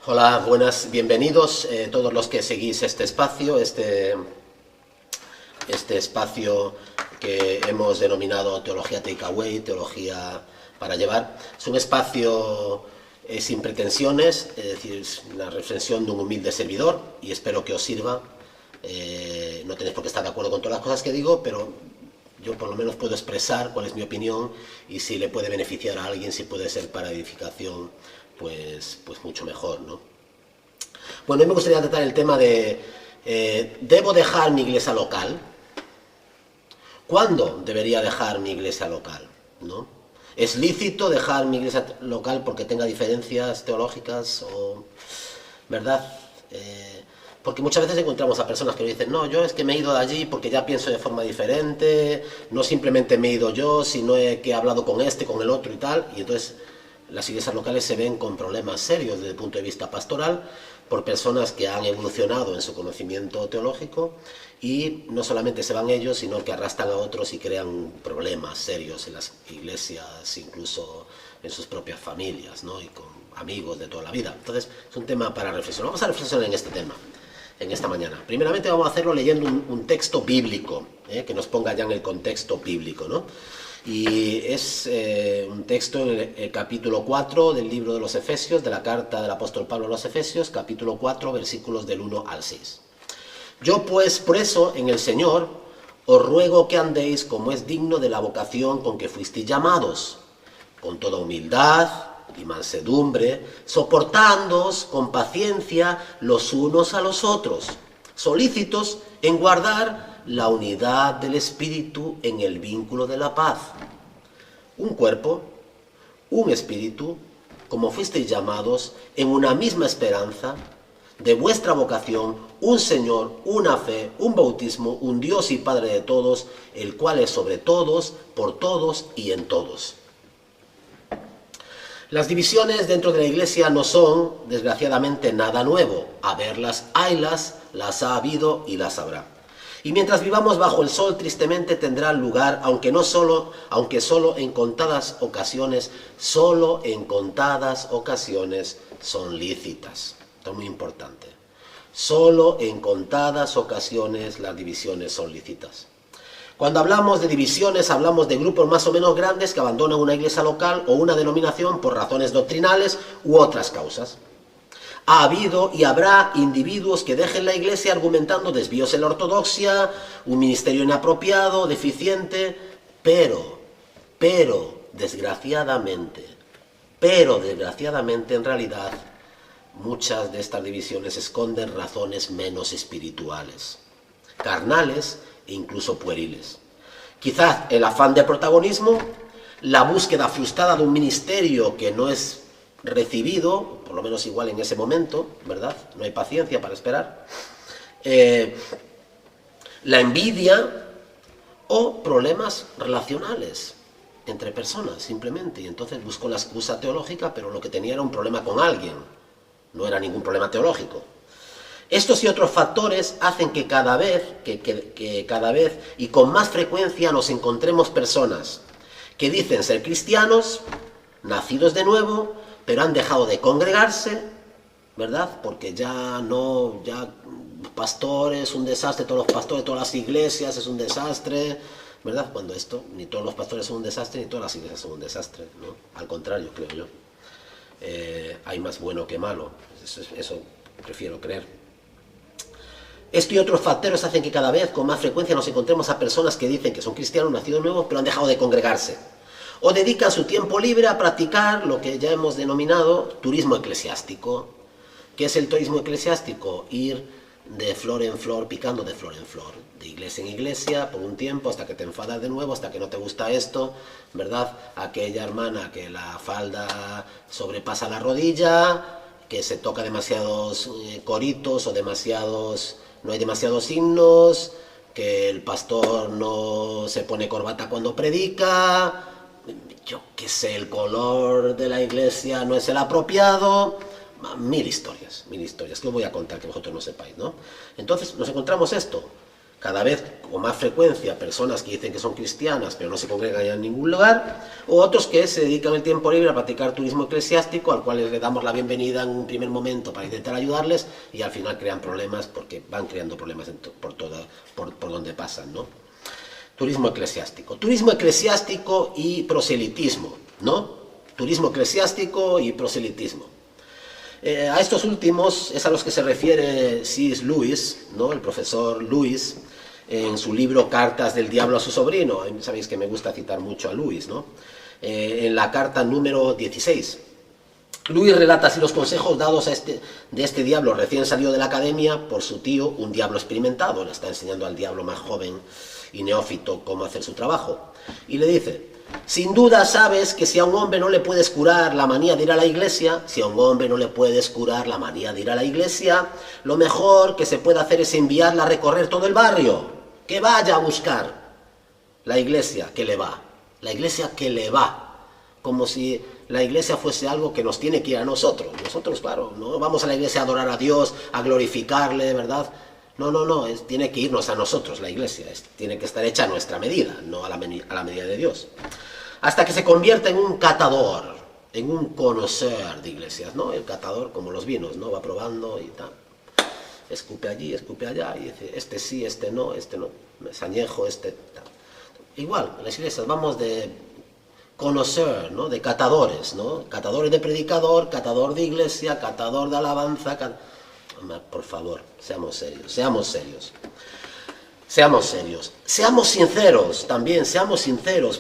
Hola, buenas, bienvenidos todos los que seguís este espacio, este espacio que hemos denominado Teología Takeaway, Teología para Llevar. Es un espacio sin pretensiones, es decir, es una reflexión de un humilde servidor y espero que os sirva. No tenéis por qué estar de acuerdo con todas las cosas que digo, pero yo por lo menos puedo expresar cuál es mi opinión y si le puede beneficiar a alguien, si puede ser para edificación, pues mucho mejor, ¿no? Bueno, hoy me gustaría tratar el tema de ¿debo dejar mi iglesia local? ¿Cuándo debería dejar mi iglesia local? ¿No? ¿Es lícito dejar mi iglesia local porque tenga diferencias teológicas o verdad? Porque muchas veces encontramos a personas que nos dicen, no, yo es que me he ido de allí porque ya pienso de forma diferente, no simplemente me he ido yo, sino que he hablado con este, con el otro y tal, y entonces las iglesias locales se ven con problemas serios desde el punto de vista pastoral por personas que han evolucionado en su conocimiento teológico y no solamente se van ellos, sino que arrastran a otros y crean problemas serios en las iglesias, incluso en sus propias familias, ¿no? Y con amigos de toda la vida. Entonces es un tema para reflexionar. Vamos a reflexionar en este tema en esta mañana. Primeramente vamos a hacerlo leyendo un texto bíblico, que nos ponga ya en el contexto bíblico, ¿no? Y es un texto en el capítulo 4 del libro de los Efesios, de la carta del apóstol Pablo a los Efesios, capítulo 4, versículos del 1 al 6. Yo pues, por eso, en el Señor, os ruego que andéis como es digno de la vocación con que fuisteis llamados, con toda humildad y mansedumbre, soportándoos con paciencia los unos a los otros, solícitos en guardar la unidad del Espíritu en el vínculo de la paz. Un cuerpo, un espíritu, como fuisteis llamados, en una misma esperanza de vuestra vocación, un Señor, una fe, un bautismo, un Dios y Padre de todos, el cual es sobre todos, por todos y en todos. Las divisiones dentro de la Iglesia no son, desgraciadamente, nada nuevo. Haberlas, haylas, las ha habido y las habrá. Y mientras vivamos bajo el sol, tristemente tendrán lugar, aunque solo en contadas ocasiones, son lícitas. Esto es muy importante. Solo en contadas ocasiones las divisiones son lícitas. Cuando hablamos de divisiones, hablamos de grupos más o menos grandes que abandonan una iglesia local o una denominación por razones doctrinales u otras causas. Ha habido y habrá individuos que dejen la iglesia argumentando desvíos en la ortodoxia, un ministerio inapropiado, deficiente, pero desgraciadamente en realidad, muchas de estas divisiones esconden razones menos espirituales, carnales e incluso pueriles. Quizás el afán de protagonismo, la búsqueda frustrada de un ministerio que no es recibido, por lo menos igual en ese momento, ¿verdad? No hay paciencia para esperar. La envidia o problemas relacionales entre personas, simplemente. Y entonces buscó la excusa teológica, pero lo que tenía era un problema con alguien. No era ningún problema teológico. Estos y otros factores hacen que cada vez y con más frecuencia nos encontremos personas que dicen ser cristianos, nacidos de nuevo, pero han dejado de congregarse, ¿verdad? Porque ya pastor es un desastre, todos los pastores, todas las iglesias es un desastre, ¿verdad? Cuando esto, ni todos los pastores son un desastre, ni todas las iglesias son un desastre, ¿no? Al contrario, creo yo. Hay más bueno que malo, eso prefiero creer. Esto y otros factores hacen que cada vez con más frecuencia nos encontremos a personas que dicen que son cristianos, nacidos nuevos, pero han dejado de congregarse. O dedican su tiempo libre a practicar lo que ya hemos denominado turismo eclesiástico. ¿Qué es el turismo eclesiástico? Ir de flor en flor, picando de flor en flor, de iglesia en iglesia, por un tiempo, hasta que te enfadas de nuevo, hasta que no te gusta esto, ¿verdad? Aquella hermana que la falda sobrepasa la rodilla, que se toca demasiados coritos o no hay demasiados himnos, que el pastor no se pone corbata cuando predica, yo qué sé, el color de la iglesia no es el apropiado, mil historias que os voy a contar que vosotros no sepáis, ¿no? Entonces nos encontramos esto, cada vez con más frecuencia personas que dicen que son cristianas pero no se congregan en ningún lugar, o otros que se dedican el tiempo libre a practicar turismo eclesiástico, al cual le damos la bienvenida en un primer momento para intentar ayudarles y al final crean problemas porque van creando problemas por donde pasan, ¿no? Turismo eclesiástico y proselitismo, ¿no? Turismo eclesiástico y proselitismo. A estos últimos es a los que se refiere C.S. Lewis, ¿no? El profesor Lewis, en su libro Cartas del Diablo a su sobrino. Sabéis que me gusta citar mucho a Lewis, ¿no? En la carta número 16. Lewis relata así los consejos dados de este diablo recién salido de la academia por su tío, un diablo experimentado. Le está enseñando al diablo más joven y neófito cómo hacer su trabajo. Y le dice: sin duda sabes que si a un hombre no le puedes curar la manía de ir a la iglesia, lo mejor que se puede hacer es enviarla a recorrer todo el barrio, que vaya a buscar la iglesia que le va, como si la iglesia fuese algo que nos tiene que ir a nosotros. Nosotros, claro, no vamos a la iglesia a adorar a Dios, a glorificarle, ¿verdad? No, tiene que irnos a nosotros la iglesia, tiene que estar hecha a nuestra medida, no a la medida de Dios. Hasta que se convierta en un catador, en un conocedor de iglesias, ¿no? El catador, como los vinos, ¿no? Va probando y tal. Escupe allí, escupe allá, y dice, este sí, este no, es añejo, tal. Igual, en las iglesias vamos de conocer, ¿no? De catadores, ¿no? Catadores de predicador, catador de iglesia, catador de alabanza, por favor, seamos serios. Seamos sinceros también,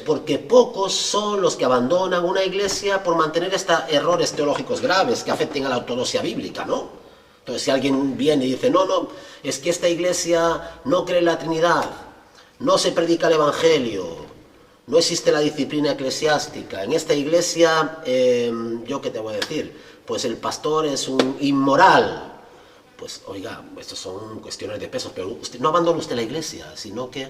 porque pocos son los que abandonan una iglesia por mantener errores teológicos graves que afecten a la ortodoxia bíblica, ¿no? Entonces, si alguien viene y dice, no, es que esta iglesia no cree en la Trinidad, no se predica el Evangelio, no existe la disciplina eclesiástica, en esta iglesia, ¿yo qué te voy a decir? Pues el pastor es un inmoral. Pues oiga, estas son cuestiones de pesos, pero usted no abandone usted la iglesia, sino que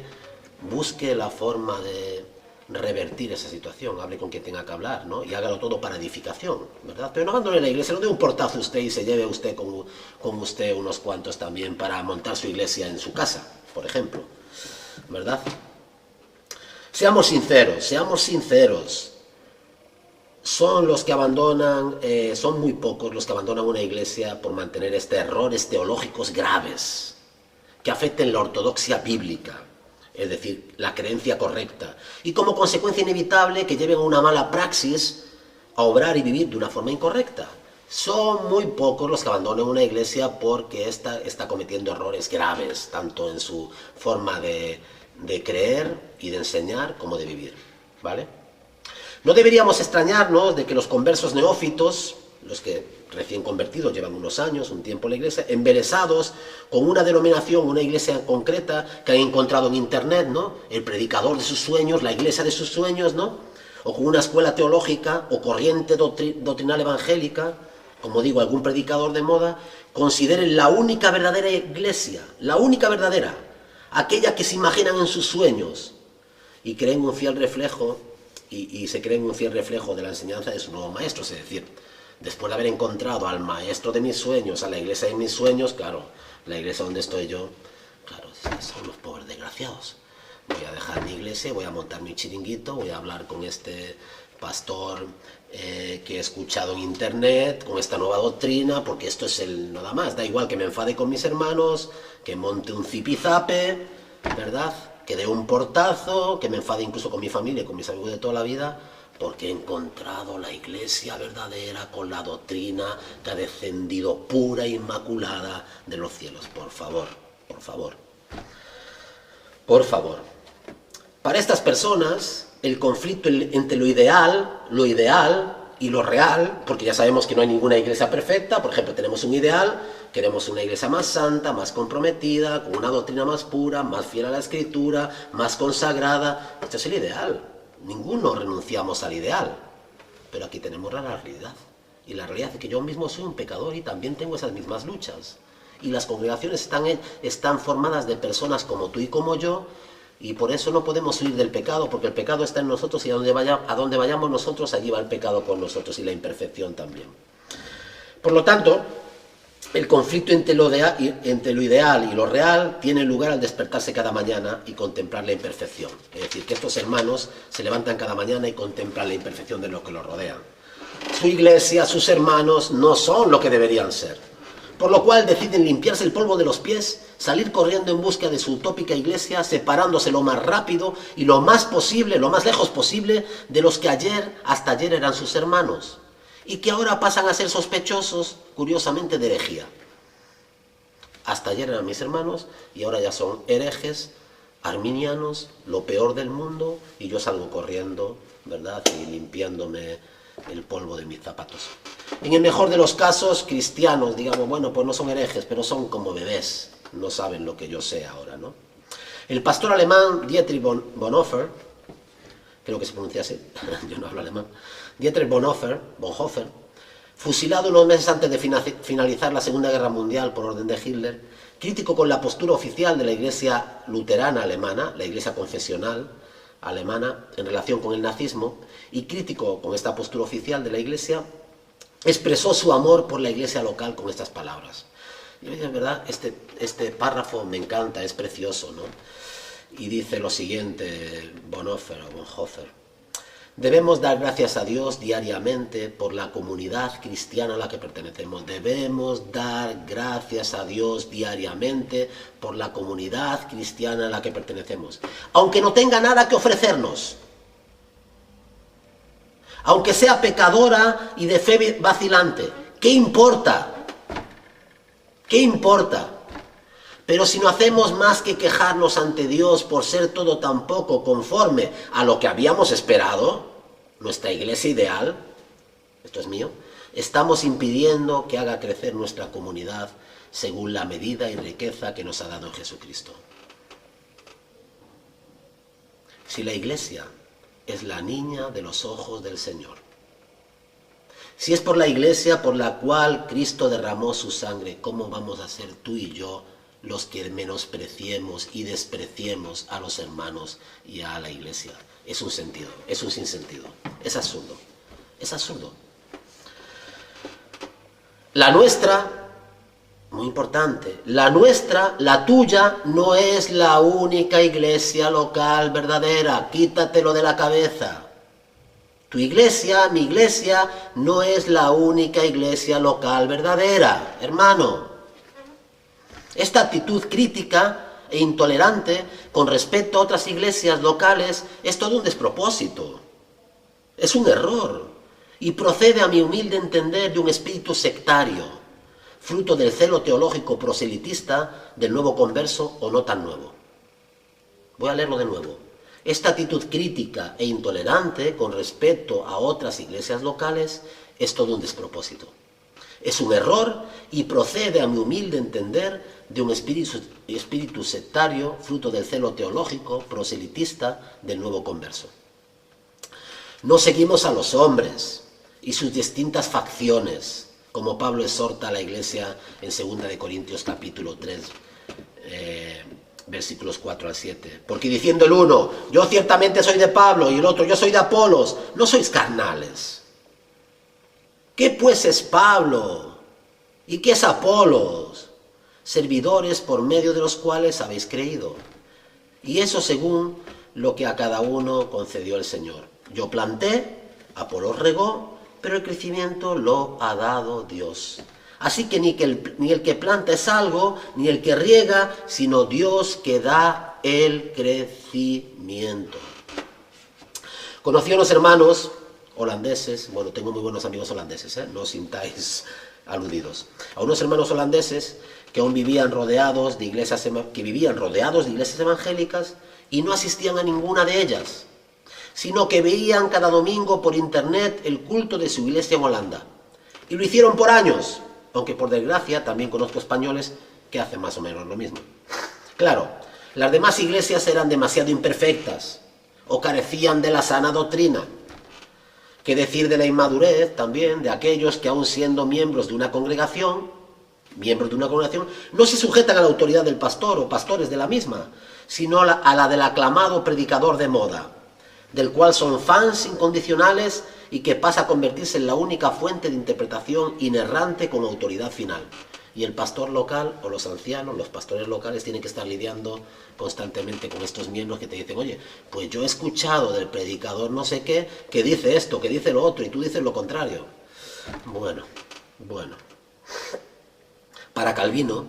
busque la forma de revertir esa situación, hable con quien tenga que hablar, ¿no? Y hágalo todo para edificación, ¿verdad? Pero no abandone la iglesia, no dé un portazo usted y se lleve usted con usted unos cuantos también para montar su iglesia en su casa, por ejemplo, ¿verdad? Seamos sinceros. Son muy pocos los que abandonan una iglesia por mantener errores teológicos graves que afecten la ortodoxia bíblica, es decir, la creencia correcta, y como consecuencia inevitable que lleven a una mala praxis a obrar y vivir de una forma incorrecta. Son muy pocos los que abandonan una iglesia porque ésta está cometiendo errores graves, tanto en su forma de creer y de enseñar como de vivir, ¿vale? No deberíamos extrañarnos de que los conversos neófitos, los que recién convertidos llevan unos años, un tiempo en la iglesia, embelesados con una denominación, una iglesia concreta que han encontrado en internet, ¿no? El predicador de sus sueños, la iglesia de sus sueños, ¿no? O con una escuela teológica o corriente doctrinal evangélica, como digo, algún predicador de moda, consideren la única verdadera iglesia, la única verdadera, aquella que se imaginan en sus sueños y creen un fiel reflejo y se creen un fiel reflejo de la enseñanza de su nuevo maestro. Es decir, después de haber encontrado al maestro de mis sueños, a la iglesia de mis sueños, claro, la iglesia donde estoy yo, claro, son los pobres desgraciados. Voy a dejar mi iglesia, voy a montar mi chiringuito, voy a hablar con este pastor que he escuchado en internet, con esta nueva doctrina, porque esto es nada más. Da igual que me enfade con mis hermanos, que monte un zipizape, ¿verdad?, que dé un portazo, que me enfade incluso con mi familia y con mis amigos de toda la vida, porque he encontrado la iglesia verdadera con la doctrina que ha descendido pura e inmaculada de los cielos. Por favor. Para estas personas, el conflicto entre lo ideal y lo real, porque ya sabemos que no hay ninguna iglesia perfecta. Por ejemplo, tenemos un ideal, queremos una iglesia más santa, más comprometida, con una doctrina más pura, más fiel a la escritura, más consagrada. Este es el ideal. Ninguno renunciamos al ideal. Pero aquí tenemos la realidad. Y la realidad es que yo mismo soy un pecador y también tengo esas mismas luchas. Y las congregaciones están formadas de personas como tú y como yo, y por eso no podemos huir del pecado, porque el pecado está en nosotros y a donde vayamos nosotros, allí va el pecado con nosotros y la imperfección también. Por lo tanto, El conflicto entre lo ideal y lo real tiene lugar al despertarse cada mañana y contemplar la imperfección. Es decir, que estos hermanos se levantan cada mañana y contemplan la imperfección de lo que los rodea. Su iglesia, sus hermanos, no son lo que deberían ser. Por lo cual deciden limpiarse el polvo de los pies, salir corriendo en busca de su utópica iglesia, separándose lo más rápido y lo más posible, lo más lejos posible, de los que hasta ayer eran sus hermanos, y que ahora pasan a ser sospechosos, curiosamente, de herejía. Hasta ayer eran mis hermanos y ahora ya son herejes, arminianos, lo peor del mundo, y yo salgo corriendo, ¿verdad?, y limpiándome el polvo de mis zapatos. En el mejor de los casos, cristianos, digamos, bueno, pues no son herejes, pero son como bebés, no saben lo que yo sé ahora, ¿no? El pastor alemán Dietrich Bonhoeffer, creo que se pronuncia así, yo no hablo alemán, Dietrich Bonhoeffer, fusilado unos meses antes de finalizar la Segunda Guerra Mundial por orden de Hitler, crítico con la postura oficial de la Iglesia luterana alemana, la Iglesia confesional alemana, en relación con el nazismo, y crítico con esta postura oficial de la Iglesia, expresó su amor por la Iglesia local con estas palabras. Y es verdad, este párrafo me encanta, es precioso, ¿no? Y dice lo siguiente, Bonhoeffer: debemos dar gracias a Dios diariamente por la comunidad cristiana a la que pertenecemos. Debemos dar gracias a Dios diariamente por la comunidad cristiana a la que pertenecemos. Aunque no tenga nada que ofrecernos, aunque sea pecadora y de fe vacilante, ¿qué importa? ¿Qué importa? Pero si no hacemos más que quejarnos ante Dios por ser todo tan poco conforme a lo que habíamos esperado, nuestra iglesia ideal, esto es mío, estamos impidiendo que haga crecer nuestra comunidad según la medida y riqueza que nos ha dado Jesucristo. Si la iglesia es la niña de los ojos del Señor, si es por la iglesia por la cual Cristo derramó su sangre, ¿cómo vamos a ser tú y yo los que menospreciemos y despreciemos a los hermanos y a la iglesia? Es un sinsentido, es absurdo, es absurdo. La nuestra, muy importante, la tuya, no es la única iglesia local verdadera, quítatelo de la cabeza. Tu iglesia, mi iglesia, no es la única iglesia local verdadera, hermano. Esta actitud crítica e intolerante con respecto a otras iglesias locales es todo un despropósito, es un error y procede, a mi humilde entender, de un espíritu sectario, fruto del celo teológico proselitista del nuevo converso o no tan nuevo. Voy a leerlo de nuevo. Esta actitud crítica e intolerante con respecto a otras iglesias locales es todo un despropósito. Es un error y procede, a mi humilde entender, de un espíritu sectario, fruto del celo teológico, proselitista del nuevo converso. No seguimos a los hombres y sus distintas facciones, como Pablo exhorta a la iglesia en 2 de Corintios capítulo 3, versículos 4 al 7. Porque diciendo el uno, yo ciertamente soy de Pablo, y el otro, yo soy de Apolos, no sois carnales. ¿Qué pues es Pablo? ¿Y qué es Apolos? Servidores por medio de los cuales habéis creído. Y eso según lo que a cada uno concedió el Señor. Yo planté, Apolos regó, pero el crecimiento lo ha dado Dios. Así que ni el que planta es algo, ni el que riega, sino Dios que da el crecimiento. Conocí a unos hermanos holandeses, bueno, tengo muy buenos amigos holandeses, no os sintáis aludidos. A unos hermanos holandeses que aún vivían rodeados de iglesias evangélicas y no asistían a ninguna de ellas, sino que veían cada domingo por internet el culto de su iglesia en Holanda. Y lo hicieron por años, aunque por desgracia también conozco españoles que hacen más o menos lo mismo. Claro, las demás iglesias eran demasiado imperfectas o carecían de la sana doctrina. ¿Qué decir de la inmadurez también de aquellos que, aun siendo miembros de una congregación, no se sujetan a la autoridad del pastor o pastores de la misma, sino a la del aclamado predicador de moda, del cual son fans incondicionales y que pasa a convertirse en la única fuente de interpretación inerrante como autoridad final? Y el pastor local o los ancianos, los pastores locales tienen que estar lidiando constantemente con estos miembros que te dicen, oye, pues yo he escuchado del predicador no sé qué, que dice esto, que dice lo otro, y tú dices lo contrario. Bueno. Para Calvino,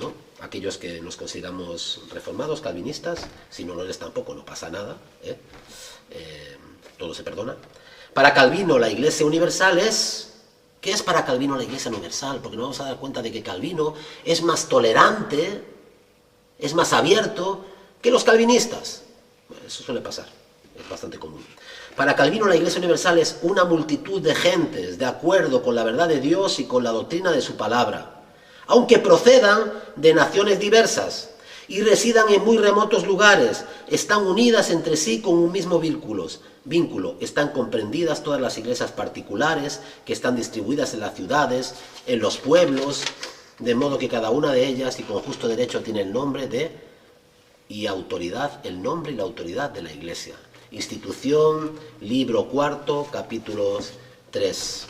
¿no? Aquellos que nos consideramos reformados, calvinistas, si no lo eres tampoco, no pasa nada, todo se perdona. Para Calvino la Iglesia universal es... ¿Qué es para Calvino la Iglesia universal? Porque nos vamos a dar cuenta de que Calvino es más tolerante, es más abierto que los calvinistas. Eso suele pasar, es bastante común. Para Calvino la Iglesia universal es una multitud de gentes de acuerdo con la verdad de Dios y con la doctrina de su palabra, aunque procedan de naciones diversas y residan en muy remotos lugares, están unidas entre sí con un mismo vínculo. Están comprendidas todas las iglesias particulares que están distribuidas en las ciudades, en los pueblos, de modo que cada una de ellas y con justo derecho tiene el nombre y autoridad, el nombre y la autoridad de la Iglesia. Institución, libro 4, capítulo 3.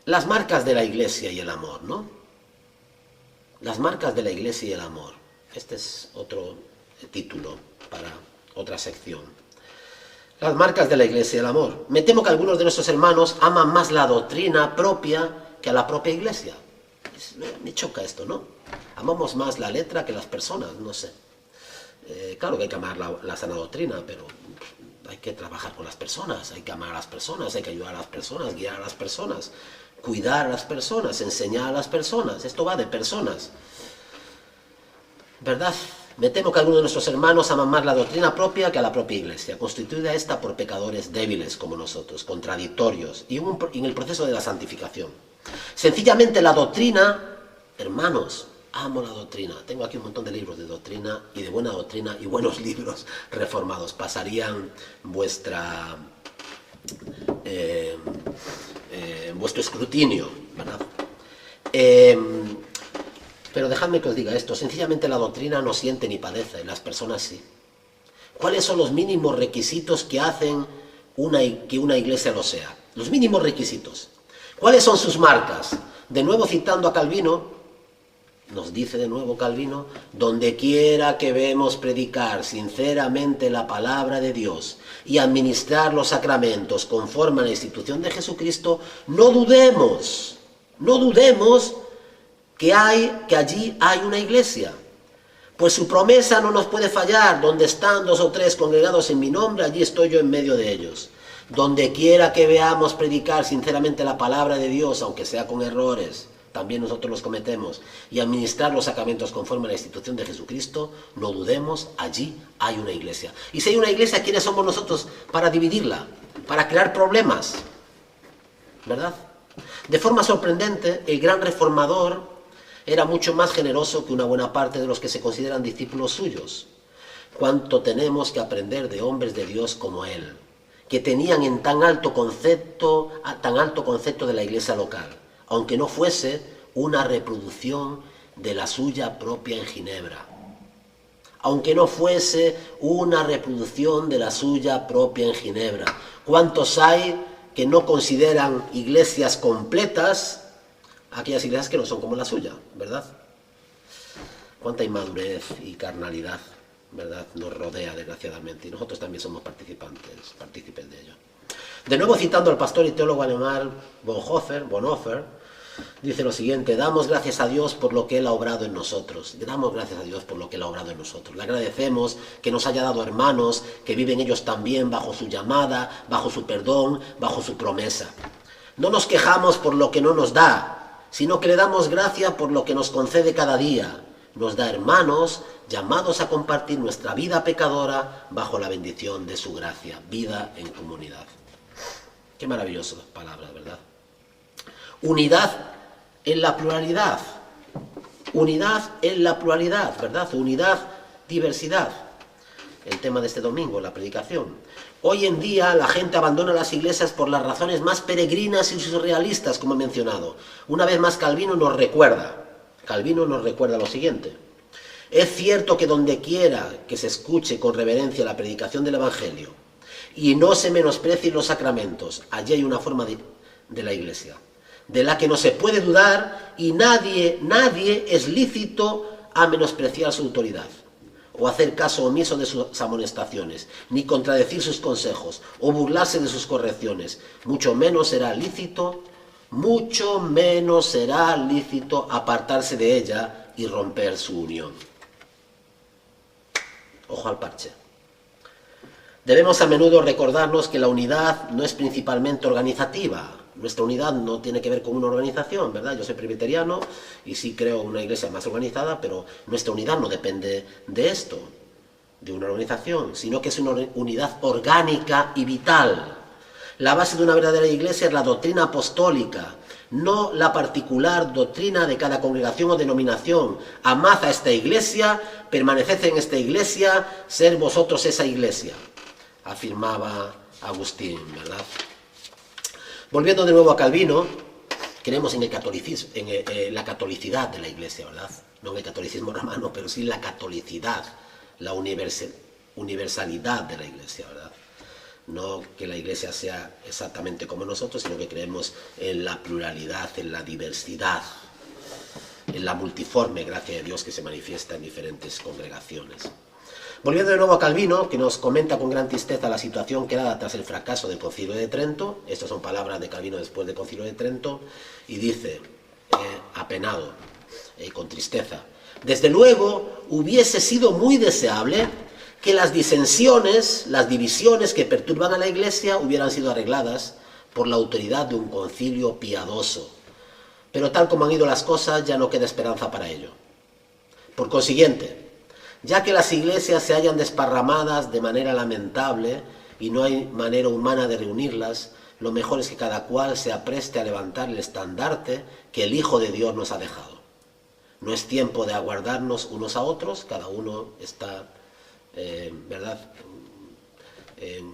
Las marcas de la Iglesia y el amor, ¿no? Las marcas de la Iglesia y el amor. Este es otro título para otra sección. Las marcas de la Iglesia y el amor. Me temo que algunos de nuestros hermanos aman más la doctrina propia que a la propia Iglesia. Me choca esto, ¿no? Amamos más la letra que las personas, no sé. Claro que hay que amar la sana doctrina, pero hay que trabajar con las personas, hay que amar a las personas, hay que ayudar a las personas, guiar a las personas, cuidar a las personas, enseñar a las personas. Esto va de personas, ¿verdad? Me temo que algunos de nuestros hermanos aman más la doctrina propia que a la propia Iglesia, constituida esta por pecadores débiles como nosotros, contradictorios, y en el proceso de la santificación. Sencillamente la doctrina, hermanos, amo la doctrina. Tengo aquí un montón de libros de doctrina y de buena doctrina y buenos libros reformados. Pasarían vuestro escrutinio, ¿verdad? Pero dejadme que os diga esto. Sencillamente la doctrina no siente ni padece, las personas sí. ¿Cuáles son los mínimos requisitos que hacen que una iglesia lo sea? Los mínimos requisitos. ¿Cuáles son sus marcas? De nuevo citando a Calvino, nos dice de nuevo Calvino, donde quiera que vemos predicar sinceramente la palabra de Dios y administrar los sacramentos conforme a la institución de Jesucristo, no dudemos que allí hay una iglesia. Pues su promesa no nos puede fallar, donde están 2 o 3 congregados en mi nombre, allí estoy yo en medio de ellos. Donde quiera que veamos predicar sinceramente la palabra de Dios, aunque sea con errores, también nosotros los cometemos, y administrar los sacramentos conforme a la institución de Jesucristo, no dudemos, allí hay una iglesia. Y si hay una iglesia, ¿quiénes somos nosotros para dividirla? Para crear problemas, ¿verdad? De forma sorprendente, el gran reformador era mucho más generoso que una buena parte de los que se consideran discípulos suyos. Cuánto tenemos que aprender de hombres de Dios como él, que tenían en tan alto concepto de la iglesia local, aunque no fuese una reproducción de la suya propia en Ginebra. Aunque no fuese una reproducción de la suya propia en Ginebra. ¿Cuántos hay que no consideran iglesias completas aquellas iglesias que no son como la suya, ¿verdad? Cuánta inmadurez y carnalidad, ¿verdad?, nos rodea, desgraciadamente, y nosotros también somos partícipes de ello. De nuevo, citando al pastor y teólogo alemán Bonhoeffer, dice lo siguiente: damos gracias a Dios por lo que Él ha obrado en nosotros. Damos gracias a Dios por lo que Él ha obrado en nosotros. Le agradecemos que nos haya dado hermanos, que viven ellos también bajo su llamada, bajo su perdón, bajo su promesa. No nos quejamos por lo que no nos da, sino que le damos gracias por lo que nos concede cada día. Nos da hermanos llamados a compartir nuestra vida pecadora bajo la bendición de su gracia. Vida en comunidad. Qué maravillosas palabras, ¿verdad? Unidad en la pluralidad. Unidad en la pluralidad, ¿verdad? Unidad, diversidad. El tema de este domingo, la predicación. Hoy en día la gente abandona las iglesias por las razones más peregrinas y surrealistas, como he mencionado. Una vez más Calvino nos recuerda lo siguiente: es cierto que donde quiera que se escuche con reverencia la predicación del Evangelio y no se menosprecien los sacramentos, allí hay una forma de la iglesia. de la que no se puede dudar, y nadie es lícito a menospreciar su autoridad, o hacer caso omiso de sus amonestaciones, ni contradecir sus consejos, o burlarse de sus correcciones. Mucho menos será lícito apartarse de ella y romper su unión. Ojo al parche. Debemos a menudo recordarnos que la unidad no es principalmente organizativa. Nuestra unidad no tiene que ver con una organización, ¿verdad? Yo soy presbiteriano y sí creo en una iglesia más organizada, pero nuestra unidad no depende de esto, de una organización, sino que es una unidad orgánica y vital. La base de una verdadera iglesia es la doctrina apostólica, no la particular doctrina de cada congregación o denominación. Amad a esta iglesia, permaneced en esta iglesia, ser vosotros esa iglesia, afirmaba Agustín, ¿verdad? Volviendo de nuevo a Calvino, creemos en el catolicismo, en la catolicidad de la iglesia, ¿verdad? No en el catolicismo romano, pero sí en la catolicidad, la universalidad de la iglesia, ¿verdad? No que la iglesia sea exactamente como nosotros, sino que creemos en la pluralidad, en la diversidad, en la multiforme gracia de Dios que se manifiesta en diferentes congregaciones. Volviendo de nuevo a Calvino, que nos comenta con gran tristeza la situación creada tras el fracaso del Concilio de Trento. Estas son palabras de Calvino después del Concilio de Trento, y dice, apenado, con tristeza: desde luego hubiese sido muy deseable que las disensiones, las divisiones que perturban a la Iglesia hubieran sido arregladas por la autoridad de un concilio piadoso. Pero tal como han ido las cosas, ya no queda esperanza para ello. Por consiguiente, ya que las iglesias se hallan desparramadas de manera lamentable y no hay manera humana de reunirlas, lo mejor es que cada cual se apreste a levantar el estandarte que el Hijo de Dios nos ha dejado. No es tiempo de aguardarnos unos a otros, cada uno está, ¿verdad?, en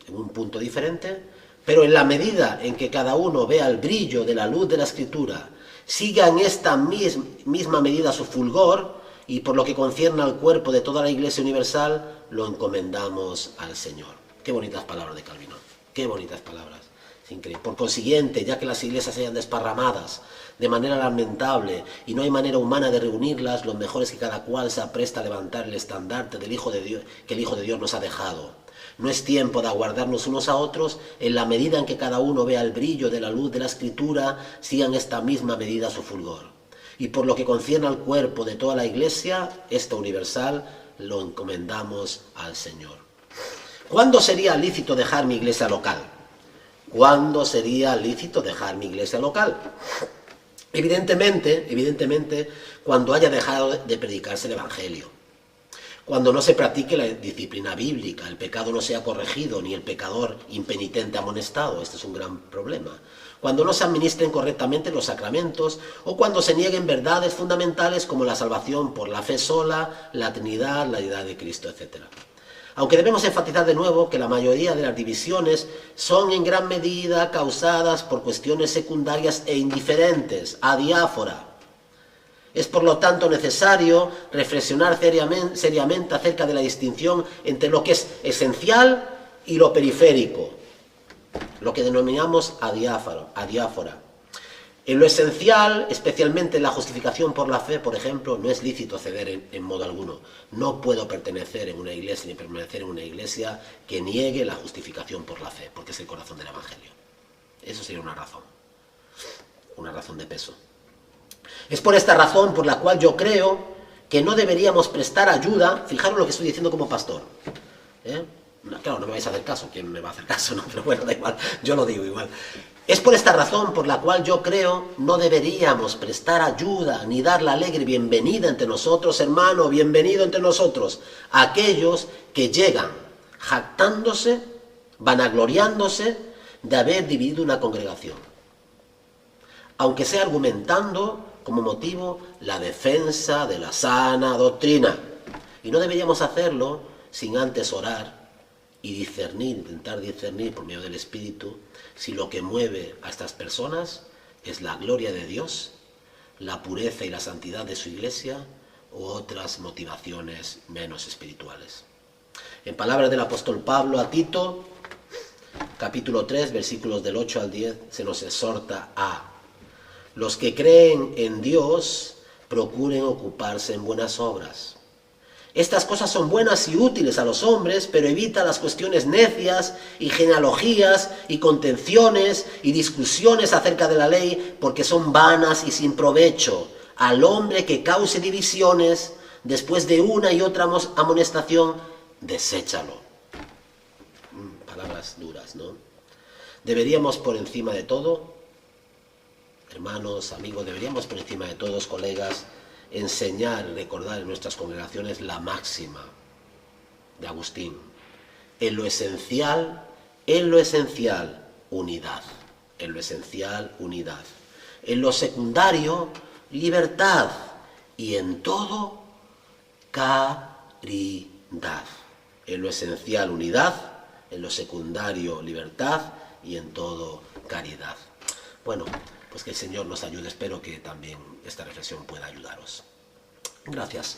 un punto diferente, pero en la medida en que cada uno vea el brillo de la luz de la Escritura, siga en esta misma medida su fulgor, y por lo que concierne al cuerpo de toda la Iglesia universal, lo encomendamos al Señor. Qué bonitas palabras de Calvino, qué bonitas palabras. Es increíble. Por consiguiente, ya que las iglesias se hayan desparramadas de manera lamentable y no hay manera humana de reunirlas, lo mejor es que cada cual se apresta a levantar el estandarte del Hijo de Dios, que el Hijo de Dios nos ha dejado. No es tiempo de aguardarnos unos a otros, en la medida en que cada uno vea el brillo de la luz de la Escritura, siga en esta misma medida su fulgor. Y por lo que concierne al cuerpo de toda la Iglesia, esta universal, lo encomendamos al Señor. ¿Cuándo sería lícito dejar mi iglesia local? ¿Cuándo sería lícito dejar mi iglesia local? Evidentemente, cuando haya dejado de predicarse el Evangelio. Cuando no se practique la disciplina bíblica, el pecado no sea corregido, ni el pecador impenitente amonestado. Este es un gran problema. Cuando no se administren correctamente los sacramentos, o cuando se nieguen verdades fundamentales como la salvación por la fe sola, la Trinidad, la deidad de Cristo, etc. Aunque debemos enfatizar de nuevo que la mayoría de las divisiones son en gran medida causadas por cuestiones secundarias e indiferentes, adiáfora. Es por lo tanto necesario reflexionar seriamente acerca de la distinción entre lo que es esencial y lo periférico, lo que denominamos adiáfora. En lo esencial, especialmente en la justificación por la fe, por ejemplo, no es lícito ceder en modo alguno. No puedo pertenecer en una iglesia ni permanecer en una iglesia que niegue la justificación por la fe, porque es el corazón del Evangelio. Eso sería una razón de peso. Es por esta razón por la cual yo creo que no deberíamos prestar ayuda. Fijaros lo que estoy diciendo como pastor. Claro, no me vais a hacer caso. ¿Quién me va a hacer caso? No, pero bueno, da igual. Yo lo digo igual. Es por esta razón por la cual yo creo no deberíamos prestar ayuda ni dar la alegre bienvenida entre nosotros, hermano, bienvenido entre nosotros, a aquellos que llegan jactándose, vanagloriándose de haber dividido una congregación, aunque sea argumentando como motivo la defensa de la sana doctrina. Y no deberíamos hacerlo sin antes orar y discernir, intentar discernir por medio del Espíritu, si lo que mueve a estas personas es la gloria de Dios, la pureza y la santidad de su iglesia, u otras motivaciones menos espirituales. En palabras del apóstol Pablo a Tito, capítulo 3, versículos del 8 al 10, se nos exhorta a Los que creen en Dios procuren ocuparse en buenas obras. Estas cosas son buenas y útiles a los hombres, pero evita las cuestiones necias y genealogías y contenciones y discusiones acerca de la ley, porque son vanas y sin provecho. Al hombre que cause divisiones, después de una y otra amonestación, deséchalo. Palabras duras, ¿no? Deberíamos por encima de todo, hermanos, amigos, deberíamos por encima de todos, colegas, enseñar y recordar en nuestras congregaciones la máxima de Agustín. En lo esencial, unidad. En lo esencial, unidad. En lo secundario, libertad. Y en todo, caridad. En lo esencial, unidad. En lo secundario, libertad. Y en todo, caridad. Bueno, pues que el Señor nos ayude. Espero que también esta reflexión pueda ayudaros. Gracias.